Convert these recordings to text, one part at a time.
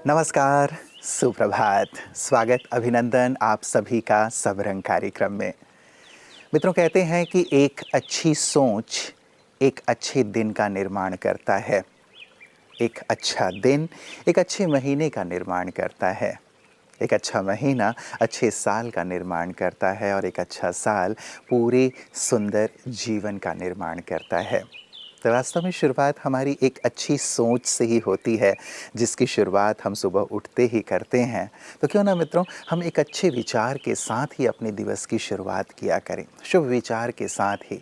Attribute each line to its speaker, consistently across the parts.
Speaker 1: नमस्कार, सुप्रभात, स्वागत, अभिनंदन आप सभी का सब रंग कार्यक्रम में। मित्रों, कहते हैं कि एक अच्छी सोच एक अच्छे दिन का निर्माण करता है। एक अच्छा दिन एक अच्छे महीने का निर्माण करता है। एक अच्छा महीना अच्छे साल का निर्माण करता है और एक अच्छा साल पूरे सुंदर जीवन का निर्माण करता है। तो वास्तव में शुरुआत हमारी एक अच्छी सोच से ही होती है, जिसकी शुरुआत हम सुबह उठते ही करते हैं। तो क्यों ना मित्रों, हम एक अच्छे विचार के साथ ही अपने दिवस की शुरुआत किया करें, शुभ विचार के साथ ही।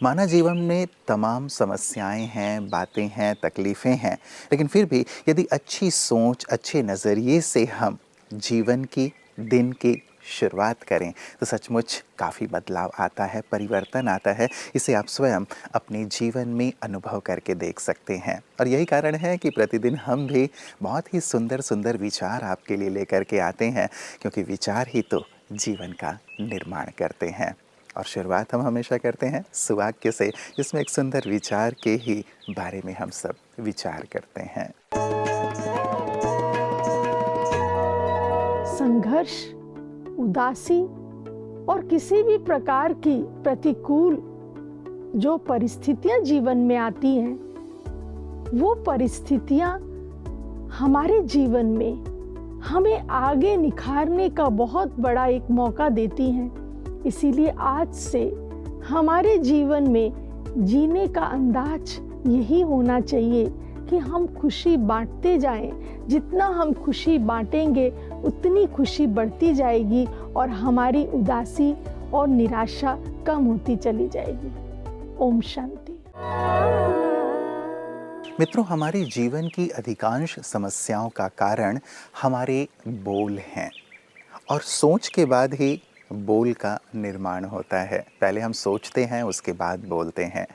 Speaker 1: माना जीवन में तमाम समस्याएं हैं, बातें हैं, तकलीफ़ें हैं, लेकिन फिर भी यदि अच्छी सोच, अच्छे नज़रिए से हम जीवन की, दिन की शुरुआत करें तो सचमुच काफ़ी बदलाव आता है, परिवर्तन आता है। इसे आप स्वयं अपने जीवन में अनुभव करके देख सकते हैं। और यही कारण है कि प्रतिदिन हम भी बहुत ही सुंदर सुंदर विचार आपके लिए लेकर के आते हैं, क्योंकि विचार ही तो जीवन का निर्माण करते हैं। और शुरुआत हम हमेशा करते हैं सुवाक्य से, जिसमें एक सुंदर विचार के ही बारे में हम सब विचार करते हैं।
Speaker 2: संघर्ष, उदासी और किसी भी प्रकार की प्रतिकूल जो परिस्थितियां जीवन में आती हैं, वो परिस्थितियां हमारे जीवन में हमें आगे निखारने का बहुत बड़ा एक मौका देती हैं। इसीलिए आज से हमारे जीवन में जीने का अंदाज यही होना चाहिए कि हम खुशी बांटते जाएं। जितना हम खुशी बांटेंगे उतनी खुशी बढ़ती जाएगी और हमारी उदासी और निराशा कम होती चली जाएगी। ओम शांति।
Speaker 1: मित्रों, हमारे जीवन की अधिकांश समस्याओं का कारण हमारे बोल हैं, और सोच के बाद ही बोल का निर्माण होता है। पहले हम सोचते हैं, उसके बाद बोलते हैं।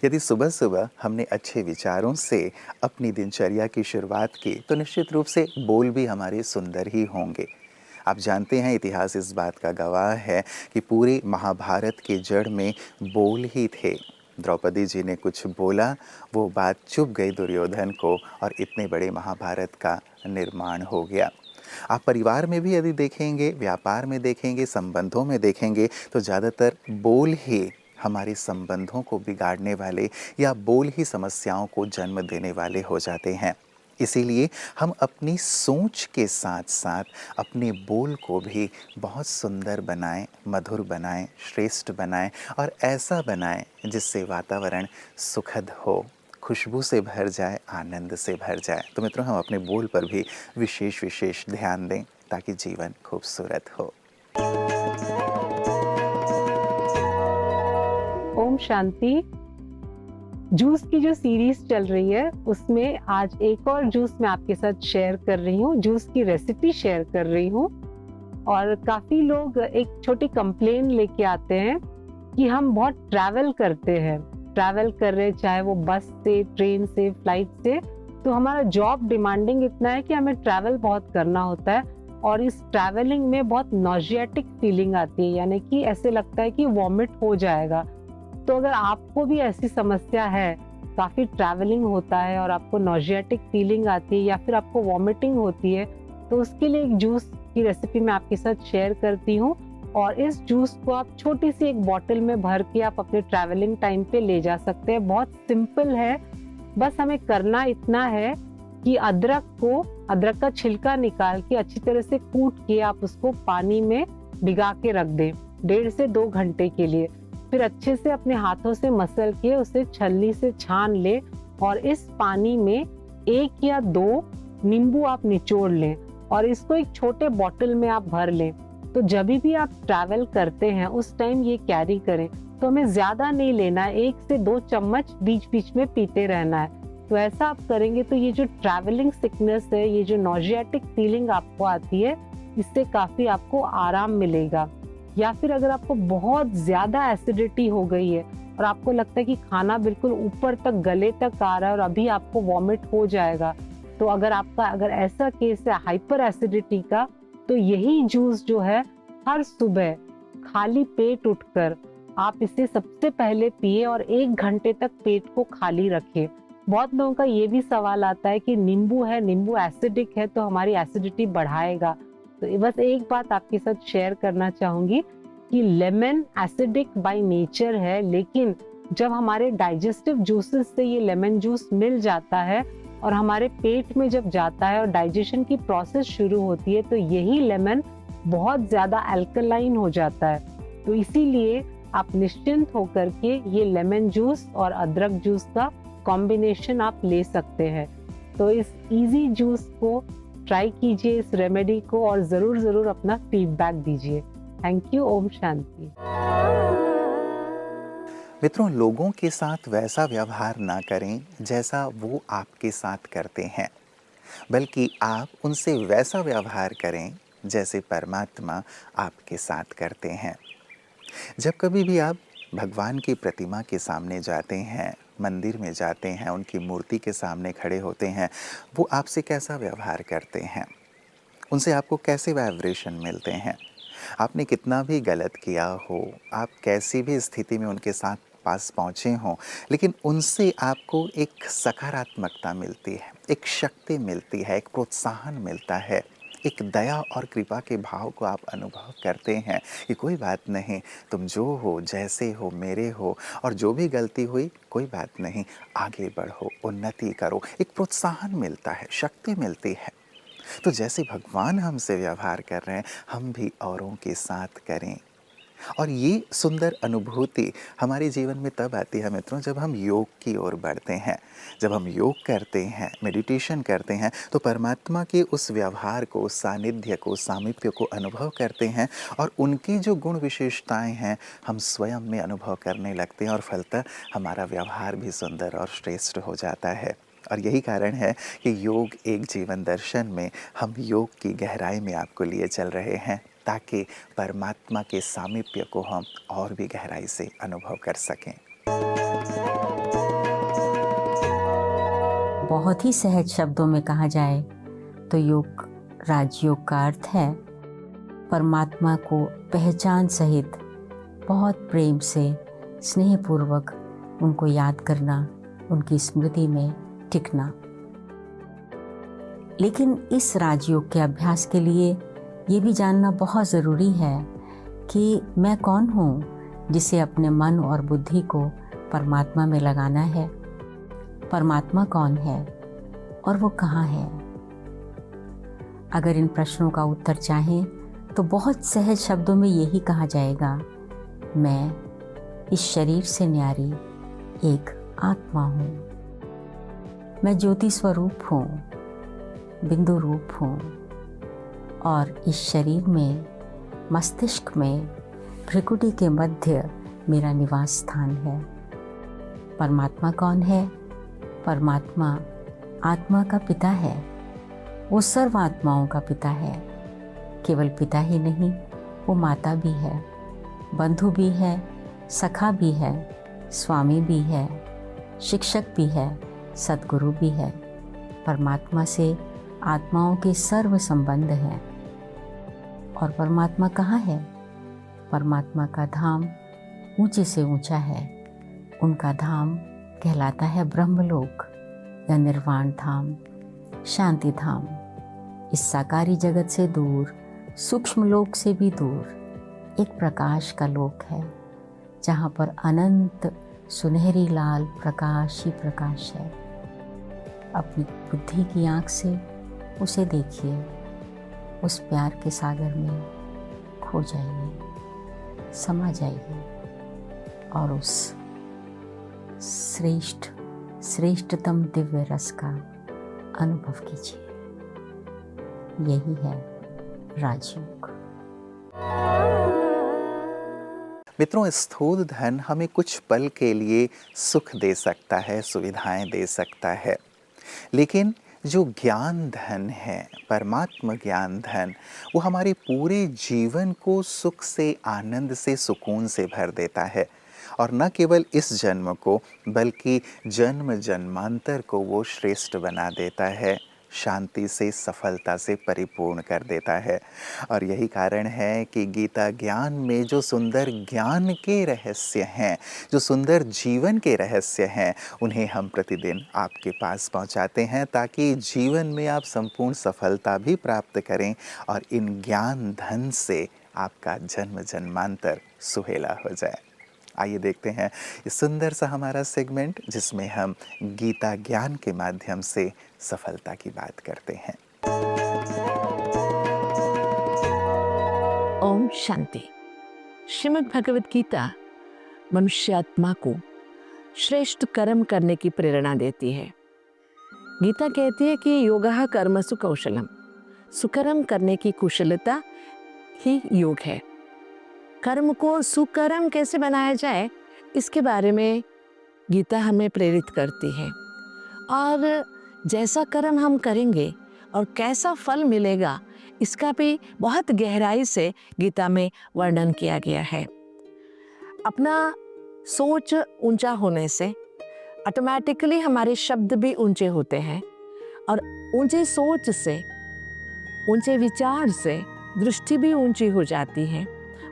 Speaker 1: यदि सुबह सुबह हमने अच्छे विचारों से अपनी दिनचर्या की शुरुआत की तो निश्चित रूप से बोल भी हमारे सुंदर ही होंगे। आप जानते हैं, इतिहास इस बात का गवाह है कि पूरे महाभारत के जड़ में बोल ही थे। द्रौपदी जी ने कुछ बोला, वो बात चुभ गई दुर्योधन को, और इतने बड़े महाभारत का निर्माण हो गया। आप परिवार में भी यदि देखेंगे, व्यापार में देखेंगे, संबंधों में देखेंगे, तो ज़्यादातर बोल ही हमारे संबंधों को बिगाड़ने वाले या बोल ही समस्याओं को जन्म देने वाले हो जाते हैं। इसीलिए हम अपनी सोच के साथ साथ अपने बोल को भी बहुत सुंदर बनाएं, मधुर बनाएं, श्रेष्ठ बनाएं, और ऐसा बनाएं जिससे वातावरण सुखद हो, खुशबू से भर जाए, आनंद से भर जाए। तो मित्रों, हम अपने बोल पर भी विशेष ध्यान दें ताकि जीवन खूबसूरत हो।
Speaker 3: ओम शांति। जूस की जो सीरीज चल रही है उसमें आज एक और जूस मैं आपके साथ शेयर कर रही हूँ, जूस की रेसिपी शेयर कर रही हूँ। और काफी लोग एक छोटी कंप्लेन लेके आते हैं कि हम बहुत ट्रैवल करते हैं, ट्रैवल कर रहे, चाहे वो बस से, ट्रेन से, फ्लाइट से, तो हमारा जॉब डिमांडिंग इतना है कि हमें ट्रैवल बहुत करना होता है और इस ट्रैवलिंग में बहुत नॉजियाटिक फीलिंग आती है, यानी कि ऐसे लगता है कि वॉमिट हो जाएगा। तो अगर आपको भी ऐसी समस्या है, काफ़ी ट्रैवलिंग होता है और आपको नॉजियाटिक फीलिंग आती है या फिर आपको वॉमिटिंग होती है, तो उसके लिए एक जूस की रेसिपी मैं आपके साथ शेयर करती हूँ। और इस जूस को आप छोटी सी एक बॉटल में भर के आप अपने ट्रैवलिंग टाइम पे ले जा सकते हैं। बहुत सिंपल है, बस हमें करना इतना है कि अदरक का छिलका निकाल के अच्छी तरह से कूट के आप उसको पानी में भिगा के रख दें 1.5 से 2 घंटे के लिए। फिर अच्छे से अपने हाथों से मसल के उसे छलनी से छान ले और इस पानी में 1 या 2 नींबू आप निचोड़ लें और इसको एक छोटे बॉटल में आप भर लें। तो जब भी आप ट्रैवल करते हैं उस टाइम ये कैरी करें। तो हमें ज्यादा नहीं लेना है, 1 से 2 चम्मच बीच बीच में पीते रहना है। तो ऐसा आप करेंगे तो ये जो ट्रैवलिंग सिकनेस है, ये जो नॉजियाटिक फीलिंग आपको आती है, इससे काफी आपको आराम मिलेगा। या फिर अगर आपको बहुत ज्यादा एसिडिटी हो गई है और आपको लगता है कि खाना बिल्कुल ऊपर तक, गले तक आ रहा है और अभी आपको वॉमिट हो जाएगा, तो अगर ऐसा केस है हाइपर एसिडिटी का, तो यही जूस जो है हर सुबह खाली पेट उठकर आप इसे सबसे पहले पिए और 1 घंटे तक पेट को खाली रखें। बहुत लोगों का ये भी सवाल आता है कि नींबू है, नींबू एसिडिक है तो हमारी एसिडिटी बढ़ाएगा। तो बस एक बात आपके साथ शेयर करना चाहूंगी कि लेमन एसिडिक बाय नेचर है, लेकिन जब हमारे डाइजेस्टिव जूसेस से ये लेमन जूस मिल जाता है और हमारे पेट में जब जाता है और डाइजेशन की प्रोसेस शुरू होती है, तो यही लेमन बहुत ज्यादा अल्कलाइन हो जाता है। तो इसीलिए आप निश्चिंत होकर के ये लेमन जूस और अदरक जूस का कॉम्बिनेशन आप ले सकते हैं। तो इस इजी जूस को ट्राई कीजिए, इस रेमेडी को, और जरूर अपना फीडबैक दीजिए। Thank you. ओम शांति।
Speaker 1: मित्रों, लोगों के साथ वैसा व्यवहार ना करें जैसा वो आपके साथ करते हैं, बल्कि आप उनसे वैसा व्यवहार करें जैसे परमात्मा आपके साथ करते हैं। जब कभी भी आप भगवान की प्रतिमा के सामने जाते हैं, मंदिर में जाते हैं, उनकी मूर्ति के सामने खड़े होते हैं, वो आपसे कैसा व्यवहार करते हैं, उनसे आपको कैसे वाइब्रेशन मिलते हैं। आपने कितना भी गलत किया हो, आप कैसी भी स्थिति में उनके साथ पास पहुँचे हों, लेकिन उनसे आपको एक सकारात्मकता मिलती है, एक शक्ति मिलती है, एक प्रोत्साहन मिलता है, एक दया और कृपा के भाव को आप अनुभव करते हैं कि कोई बात नहीं, तुम जो हो, जैसे हो, मेरे हो, और जो भी गलती हुई कोई बात नहीं, आगे बढ़ो, उन्नति करो। एक प्रोत्साहन मिलता है, शक्ति मिलती है। तो जैसे भगवान हमसे व्यवहार कर रहे हैं, हम भी औरों के साथ करें। और ये सुंदर अनुभूति हमारे जीवन में तब आती है मित्रों, जब हम योग की ओर बढ़ते हैं। जब हम योग करते हैं, मेडिटेशन करते हैं, तो परमात्मा के उस व्यवहार को, उस सानिध्य को, सामीप्य को अनुभव करते हैं, और उनकी जो गुण विशेषताएं हैं हम स्वयं में अनुभव करने लगते हैं, और फलतः हमारा व्यवहार भी सुंदर और श्रेष्ठ हो जाता है। और यही कारण है कि योग एक जीवन दर्शन में हम योग की गहराई में आपको लिए चल रहे हैं, ताकि परमात्मा के सामीप्य को हम और भी गहराई से अनुभव कर सकें।
Speaker 4: बहुत ही सहज शब्दों में कहा जाए तो योग, राजयोग का अर्थ है परमात्मा को पहचान सहित बहुत प्रेम से, स्नेहपूर्वक उनको याद करना, उनकी स्मृति में टिकना। लेकिन इस राजयोग के अभ्यास के लिए ये भी जानना बहुत ज़रूरी है कि मैं कौन हूँ जिसे अपने मन और बुद्धि को परमात्मा में लगाना है। परमात्मा कौन है और वो कहाँ है? अगर इन प्रश्नों का उत्तर चाहें तो बहुत सहज शब्दों में यही कहा जाएगा, मैं इस शरीर से न्यारी एक आत्मा हूँ। मैं ज्योति स्वरूप हूँ, बिंदु रूप हूँ, और इस शरीर में, मस्तिष्क में, भ्रिकुटी के मध्य मेरा निवास स्थान है। परमात्मा कौन है? परमात्मा आत्मा का पिता है। वो सर्व आत्माओं का पिता है। केवल पिता ही नहीं, वो माता भी है, बंधु भी है, सखा भी है, स्वामी भी है, शिक्षक भी है, सद्गुरु भी है। परमात्मा से आत्माओं के सर्व संबंध हैं। और परमात्मा कहाँ है? परमात्मा का धाम ऊंचे से ऊंचा है। उनका धाम कहलाता है ब्रह्मलोक या निर्वाण धाम, शांति धाम। इस साकारी जगत से दूर, सूक्ष्म लोक से भी दूर एक प्रकाश का लोक है, जहाँ पर अनंत सुनहरी लाल प्रकाश ही प्रकाश है। अपनी बुद्धि की आँख से उसे देखिए, उस प्यार के सागर में खो जाइए, समा जाइए, और उस श्रेष्ठतम दिव्य रस का अनुभव कीजिए। यही है राजयोग।
Speaker 1: मित्रों, स्थूल धन हमें कुछ पल के लिए सुख दे सकता है, सुविधाएं दे सकता है, लेकिन जो ज्ञान धन है, परमात्मा ज्ञान धन, वो हमारे पूरे जीवन को सुख से, आनंद से, सुकून से भर देता है। और न केवल इस जन्म को, बल्कि जन्म जन्मांतर को वो श्रेष्ठ बना देता है। शांति से, सफलता से परिपूर्ण कर देता है। और यही कारण है कि गीता ज्ञान में जो सुंदर ज्ञान के रहस्य हैं, जो सुंदर जीवन के रहस्य हैं, उन्हें हम प्रतिदिन आपके पास पहुंचाते हैं ताकि जीवन में आप संपूर्ण सफलता भी प्राप्त करें और इन ज्ञान धन से आपका जन्म जन्मांतर सुहेला हो जाए। आइए देखते हैं इस सुंदर सा हमारा सेगमेंट जिसमें हम गीता ज्ञान के माध्यम से सफलता की बात करते हैं।
Speaker 5: ओम शांति। श्रीमद् भगवद गीता मनुष्यात्मा को श्रेष्ठ कर्म करने की प्रेरणा देती है। गीता कहती है कि योगः कर्मसु कौशलम, सुकर्म करने की कुशलता ही योग है। कर्म को सुकर्म कैसे बनाया जाए, इसके बारे में गीता हमें प्रेरित करती है। और जैसा कर्म हम करेंगे और कैसा फल मिलेगा, इसका भी बहुत गहराई से गीता में वर्णन किया गया है। अपना सोच ऊंचा होने से ऑटोमेटिकली हमारे शब्द भी ऊंचे होते हैं और ऊंचे सोच से, ऊंचे विचार से दृष्टि भी ऊंची हो जाती है,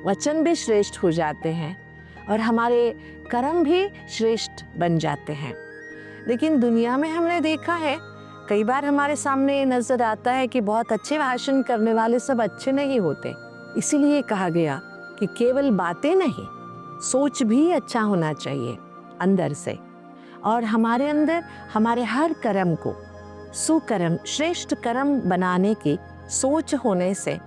Speaker 5: वचन भी श्रेष्ठ हो जाते हैं और हमारे कर्म भी श्रेष्ठ बन जाते हैं। लेकिन दुनिया में हमने देखा है, कई बार हमारे सामने नजर आता है कि बहुत अच्छे भाषण करने वाले सब अच्छे नहीं होते। इसीलिए कहा गया कि केवल बातें नहीं, सोच भी अच्छा होना चाहिए अंदर से। और हमारे अंदर हमारे हर कर्म को सुकर्म, श्रेष्ठ कर्म बनाने की सोच होने से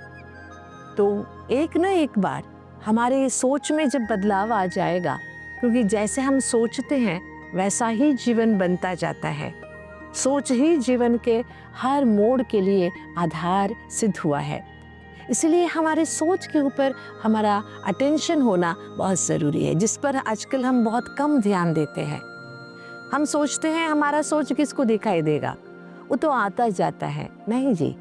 Speaker 5: तो एक न एक बार हमारे सोच में जब बदलाव आ जाएगा, क्योंकि जैसे हम सोचते हैं वैसा ही जीवन बनता जाता है। सोच ही जीवन के हर मोड़ के लिए आधार सिद्ध हुआ है। इसलिए हमारे सोच के ऊपर हमारा अटेंशन होना बहुत ज़रूरी है, जिस पर आजकल हम बहुत कम ध्यान देते हैं। हम सोचते हैं हमारा सोच किसको दिखाई देगा, वो तो आता जाता है। नहीं जी,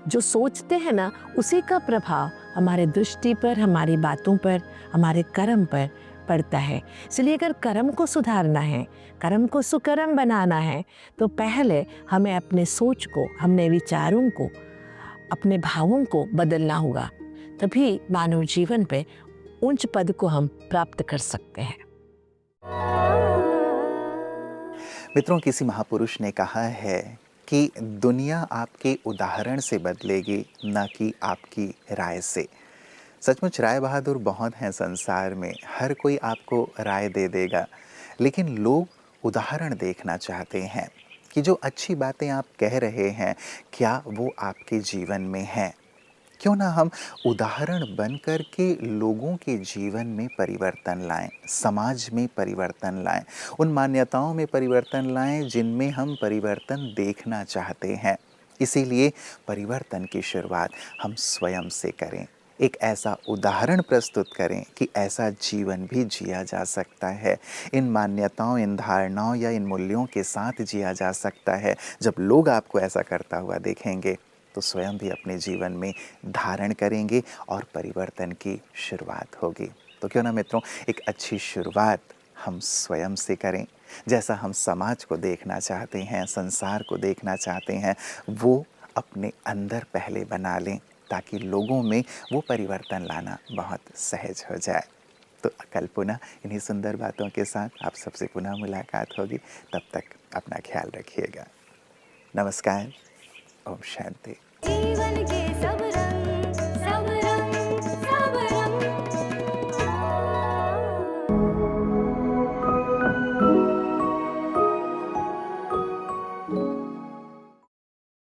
Speaker 5: जो सोचते हैं ना, उसी का प्रभाव हमारे दृष्टि पर, हमारी बातों पर, हमारे कर्म पर पड़ता है। इसलिए अगर कर्म को सुधारना है, कर्म को सुकर्म बनाना है, तो पहले हमें अपने सोच को, अपने विचारों को, अपने भावों को बदलना होगा। तभी मानव जीवन पे उच्च पद को हम प्राप्त कर सकते हैं।
Speaker 1: मित्रों, किसी महापुरुष ने कहा है कि दुनिया आपके उदाहरण से बदलेगी, न कि आपकी राय से। सचमुच राय बहादुर बहुत हैं संसार में, हर कोई आपको राय दे देगा, लेकिन लोग उदाहरण देखना चाहते हैं कि जो अच्छी बातें आप कह रहे हैं, क्या वो आपके जीवन में हैं। क्यों ना हम उदाहरण बनकर के लोगों के जीवन में परिवर्तन लाएं, समाज में परिवर्तन लाएं, उन मान्यताओं में परिवर्तन लाएं जिनमें हम परिवर्तन देखना चाहते हैं। इसीलिए परिवर्तन की शुरुआत हम स्वयं से करें। एक ऐसा उदाहरण प्रस्तुत करें कि ऐसा जीवन भी जिया जा सकता है, इन मान्यताओं, इन धारणाओं या इन मूल्यों के साथ जिया जा सकता है। जब लोग आपको ऐसा करता हुआ देखेंगे तो स्वयं भी अपने जीवन में धारण करेंगे और परिवर्तन की शुरुआत होगी। तो क्यों ना मित्रों, एक अच्छी शुरुआत हम स्वयं से करें। जैसा हम समाज को देखना चाहते हैं, संसार को देखना चाहते हैं, वो अपने अंदर पहले बना लें ताकि लोगों में वो परिवर्तन लाना बहुत सहज हो जाए। तो कल पुनः इन्हीं सुंदर बातों के साथ आप सबसे पुनः मुलाकात होगी। तब तक अपना ख्याल रखिएगा। नमस्कार। ओम शांति।